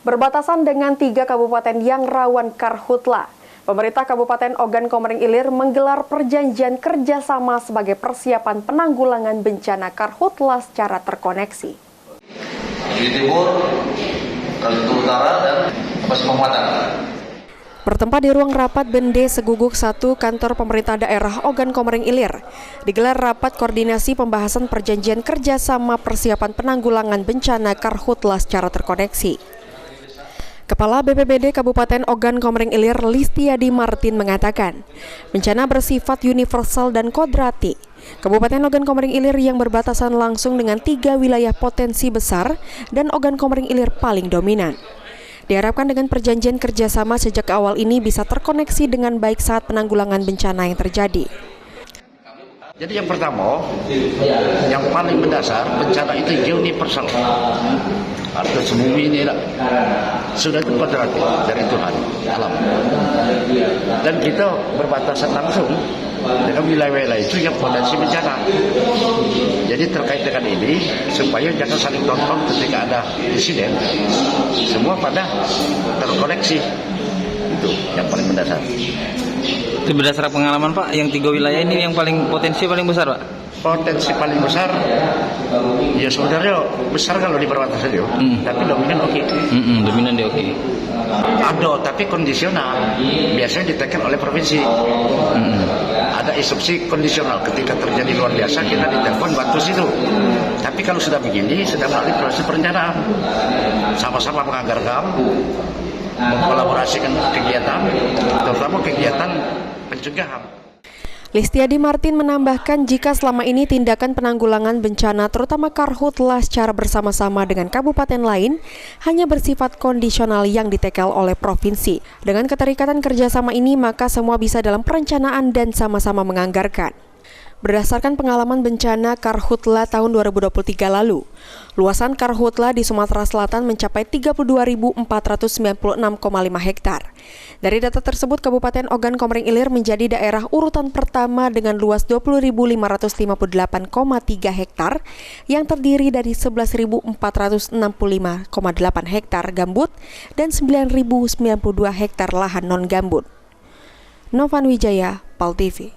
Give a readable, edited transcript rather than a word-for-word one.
Berbatasan dengan 3 kabupaten yang rawan karhutla, pemerintah Kabupaten Ogan Komering Ilir menggelar perjanjian kerjasama sebagai persiapan penanggulangan bencana karhutla secara terkoneksi. Di timur, Kalimantan Utara, dan Penguatan. Bertempat di ruang rapat Bende Seguguk 1 kantor pemerintah daerah Ogan Komering Ilir, digelar rapat koordinasi pembahasan perjanjian kerjasama persiapan penanggulangan bencana karhutla secara terkoneksi. Kepala BPBD Kabupaten Ogan Komering Ilir Listiadi Martin mengatakan, bencana bersifat universal dan kodrati. Kabupaten Ogan Komering Ilir yang berbatasan langsung dengan 3 wilayah potensi besar dan Ogan Komering Ilir paling dominan. Diharapkan dengan perjanjian kerjasama sejak awal ini bisa terkoneksi dengan baik saat penanggulangan bencana yang terjadi. Jadi yang pertama, yang paling mendasar, bencana itu universal. Artinya semua ini sudah itu kodrati dari Tuhan, alam. Dan kita berbatasan langsung dengan wilayah-wilayah itu yang potensi bencana. Jadi terkait dengan ini, supaya jangan saling tonton ketika ada insiden, semua pada terkoneksi. Itu yang paling mendasar. Itu berdasarkan pengalaman Pak, yang 3 wilayah ini yang paling potensi paling besar Pak? Potensi paling besar, ya sebenarnya besar kalau di perbatasan itu, tapi dominan oke. Dominan dia oke. Ada, tapi kondisional. Biasanya ditekan oleh provinsi. Ada instruksi kondisional. Ketika terjadi luar biasa, kita ditelepon bantu situ. Tapi kalau sudah begini, sudah melalui proses perencanaan. Sama-sama menganggarkan, mengkolaborasikan kegiatan, terutama kegiatan pencegahan. Listiadi Martin menambahkan jika selama ini tindakan penanggulangan bencana terutama karhutla secara bersama-sama dengan kabupaten lain hanya bersifat kondisional yang ditekel oleh provinsi. Dengan keterikatan kerjasama ini maka semua bisa dalam perencanaan dan sama-sama menganggarkan. Berdasarkan pengalaman bencana karhutla tahun 2023 lalu, luasan karhutla di Sumatera Selatan mencapai 32.496,5 hektar. Dari data tersebut, Kabupaten Ogan Komering Ilir menjadi daerah urutan pertama dengan luas 20.558,3 hektar yang terdiri dari 11.465,8 hektar gambut dan 9.092 hektar lahan non-gambut. Novan Wijaya, PAL TV.